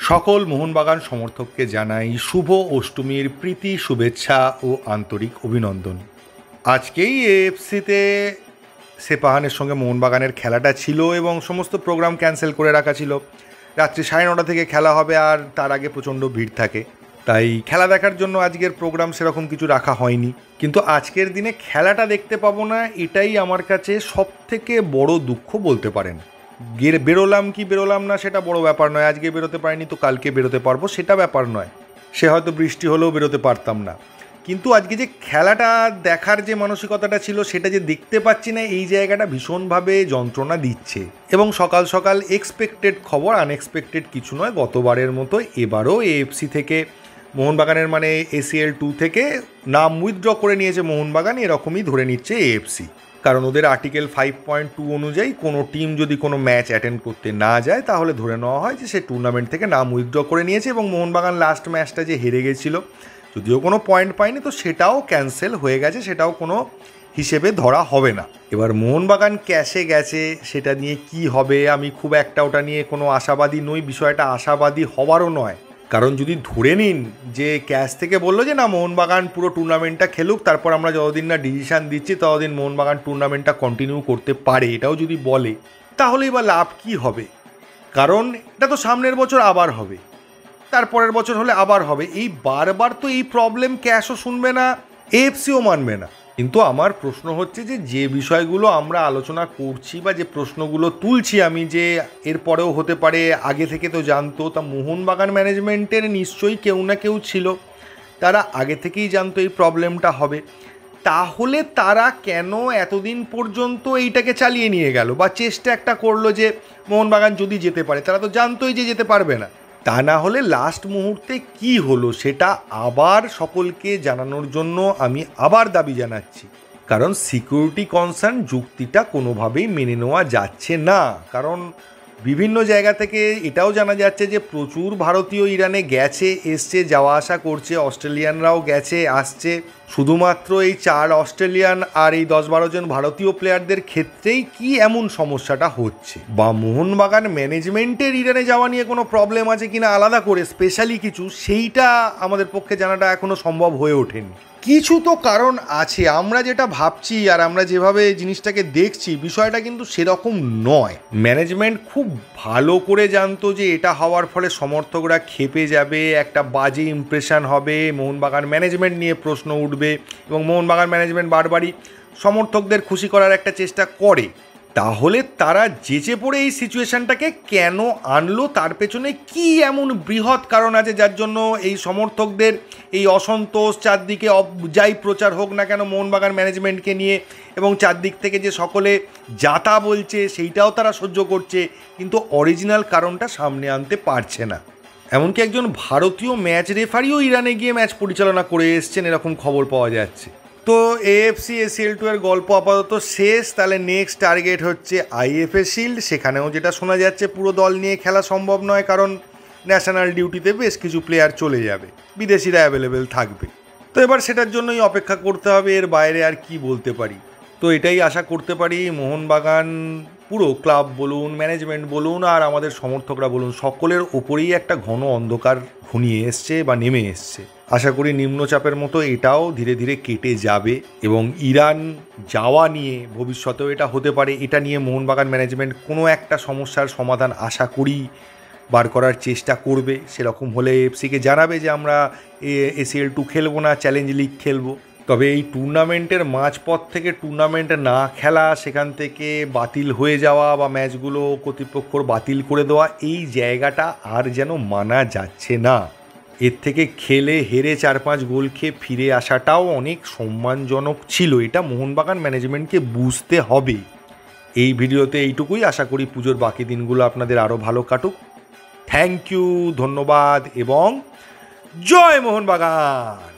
সকল মোহনবাগান সমর্থককে জানাই শুভ অষ্টমীর প্রীতি শুভেচ্ছা ও আন্তরিক অভিনন্দন। আজকেই এএফসিতে সেপাহানের সঙ্গে মোহনবাগানের খেলাটা ছিল এবং সমস্ত প্রোগ্রাম ক্যান্সেল করে রাখা ছিল। রাত্রি 9:30 থেকে খেলা হবে আর তার আগে প্রচণ্ড ভিড় থাকে, তাই খেলা দেখার জন্য আজকের প্রোগ্রাম সেরকম কিছু রাখা হয়নি। কিন্তু আজকের দিনে খেলাটা দেখতে পাবো না, এটাই আমার কাছে সবথেকে বড় দুঃখ বলতে পারেন। বেরোলাম কি বেরোলাম না সেটা বড় ব্যাপার নয়, আজকে বেরোতে পারিনি তো কালকে বেরোতে পারবো সেটা ব্যাপার নয়, সে হয়তো বৃষ্টি হলেও বেরোতে পারতাম না। কিন্তু আজকে যে খেলাটা দেখার যে মানসিকতাটা ছিল সেটা যে দেখতে পাচ্ছি না, এই জায়গাটা ভীষণভাবে যন্ত্রণা দিচ্ছে। এবং সকাল সকাল এক্সপেক্টেড খবর, আনএক্সপেক্টেড কিছু নয়, গতবারের মতো এবারও এএফসি থেকে মোহনবাগানের মানে ACL 2 থেকে নাম উইথড্র করে নিয়েছে মোহনবাগান, এরকমই ধরে নিচ্ছে এএফসি। কারণ ওদের আর্টিকেল 5.2 অনুযায়ী কোনো টিম যদি কোনো ম্যাচ অ্যাটেন্ড করতে না যায় তাহলে ধরে নেওয়া হয় যে সে টুর্নামেন্ট থেকে নাম উইথড্র করে নিয়েছে। এবং মোহনবাগান লাস্ট ম্যাচটা যে হেরে গেছিলো, যদিও কোনো পয়েন্ট পায়নি, তো সেটাও ক্যান্সেল হয়ে গেছে, সেটাও কোনো হিসেবে ধরা হবে না। এবার মোহনবাগান ক্যাশে গেছে, সেটা নিয়ে কি হবে আমি খুব একটা ওটা নিয়ে কোনো আশাবাদী নই, বিষয়টা আশাবাদী হওয়ারও নয়। কারণ যদি ধরে নিন যে ক্যাশ থেকে বললো যে না মোহনবাগান পুরো টুর্নামেন্টটা খেলুক, তারপর আমরা যতদিন না ডিসিশান দিচ্ছি ততদিন মোহনবাগান টুর্নামেন্টটা কন্টিনিউ করতে পারে, এটাও যদি বলে তাহলেই বা লাভ কী হবে? কারণ এটা তো সামনের বছর আবার হবে, তারপরের বছর হলে আবার হবে, এই বারবার তো এই প্রবলেম ক্যাশও শুনবে না, এএফসিও মানবে না। কিন্তু আমার প্রশ্ন হচ্ছে যে বিষয়গুলো আমরা আলোচনা করছি বা যে প্রশ্নগুলো তুলছি আমি, যে এরপরেও হতে পারে, আগে থেকে তো জানতো, তা মোহনবাগান ম্যানেজমেন্টের নিশ্চয়ই কেউ না কেউ ছিল, তারা আগে থেকেই জানতো এই প্রবলেমটা হবে। তাহলে তারা কেন এতদিন পর্যন্ত এইটাকে চালিয়ে নিয়ে গেল বা চেষ্টা একটা করলো যে মোহনবাগান যদি যেতে পারে? তারা তো জানতোই যে যেতে পারবে না। তা না হলে লাস্ট মুহূর্তে কি হলো সেটা আবার সকলকে জানানোর জন্য আমি আবার দাবি জানাচ্ছি। কারণ সিকিউরিটি কনসার্ন যুক্তিটা কোনোভাবেই মেনে নেওয়া যাচ্ছে না। কারণ বিভিন্ন জায়গা থেকে এটাও জানা যাচ্ছে যে প্রচুর ভারতীয় ইরানে গেছে, এসছে, যাওয়া আসা করছে, অস্ট্রেলিয়ানরাও গেছে আসছে। শুধুমাত্র এই 4 অস্ট্রেলিয়ান আর এই 10-12 জন ভারতীয় প্লেয়ারদের ক্ষেত্রেই কি এমন সমস্যাটা হচ্ছে? বা মোহনবাগান ম্যানেজমেন্টের ইরানে যাওয়া নিয়ে কোনো প্রবলেম আছে কিনা আলাদা করে স্পেশালি কিছু, সেইটা আমাদের পক্ষে জানাটা এখনও সম্ভব হয়ে ওঠেনি। কিছু তো কারণ আছে, আমরা যেটা ভাবছি আর আমরা যেভাবে জিনিসটাকে দেখছি বিষয়টা কিন্তু সেরকম নয়। ম্যানেজমেন্ট খুব ভালো করে জানতো যে এটা হওয়ার ফলে সমর্থকরা ক্ষেপে যাবে, একটা বাজে ইমপ্রেশন হবে, মোহনবাগান ম্যানেজমেন্ট নিয়ে প্রশ্ন উঠবে এবং মোহনবাগান ম্যানেজমেন্ট বারবারই সমর্থকদের খুশি করার একটা চেষ্টা করে। তাহলে তারা যেচে পড়ে এই সিচুয়েশনটাকে কেন আনলো, তার পেছনে কি এমন বৃহৎ কারণ আছে যার জন্য এই সমর্থকদের এই অসন্তোষ, চারদিকে যাই প্রচার হোক না কেন মোহনবাগান ম্যানেজমেন্টকে নিয়ে, এবং চারদিক থেকে যে সকলে যাতা বলছে সেইটাও তারা সহ্য করছে, কিন্তু অরিজিনাল কারণটা সামনে আনতে পারছে না। এমনকি একজন ভারতীয় ম্যাচ রেফারিও ইরানে গিয়ে ম্যাচ পরিচালনা করে এসছেন, এরকম খবর পাওয়া যাচ্ছে। তো AFC ACL 2 এর গল্প আপাতত শেষ। তাহলে নেক্সট টার্গেট হচ্ছে IFA শিল্ড। সেখানেও যেটা শোনা যাচ্ছে পুরো দল নিয়ে খেলা সম্ভব নয়, কারণ ন্যাশনাল ডিউটিতে বেশ কিছু প্লেয়ার চলে যাবে, বিদেশিরা অ্যাভেলেবেল থাকবে। তো এবার সেটার জন্যই অপেক্ষা করতে হবে, এর বাইরে আর কি বলতে পারি? তো এটাই আশা করতে পারি মোহনবাগান পুরো ক্লাব বলুন, ম্যানেজমেন্ট বলুন আর আমাদের সমর্থকরা বলুন, সকলের ওপরেই একটা ঘন অন্ধকার ঘনিয়ে এসছে বা নেমে এসছে। আশা করি নিম্নচাপের মতো এটাও ধীরে ধীরে কেটে যাবে এবং ইরান যাওয়া নিয়ে ভবিষ্যতেও এটা হতে পারে, এটা নিয়ে মোহনবাগান ম্যানেজমেন্ট কোনো একটা সমস্যার সমাধান আশা করি বার করার চেষ্টা করবে। সেরকম হলে এফসিকে জানাবে যে আমরা ACL 2 খেলবো না, চ্যালেঞ্জ লিগ খেলবো। তবে এই টুর্নামেন্টের মাঝপথ থেকে টুর্নামেন্ট না খেলা, সেখান থেকে বাতিল হয়ে যাওয়া বা ম্যাচগুলো কর্তৃপক্ষর বাতিল করে দেওয়া, এই জায়গাটা আর যেন মানা যাচ্ছে না। এর থেকে খেলে হেরে 4-5 গোল খেয়ে ফিরে আসাটাও অনেক সম্মানজনক ছিল, এটা মোহনবাগান ম্যানেজমেন্টকে বুঝতে হবে। এই ভিডিওতে এইটুকুই, আশা করি পুজোর বাকি দিনগুলো আপনাদের আরও ভালো কাটুক। থ্যাংক ইউ, ধন্যবাদ এবং জয় মোহনবাগান।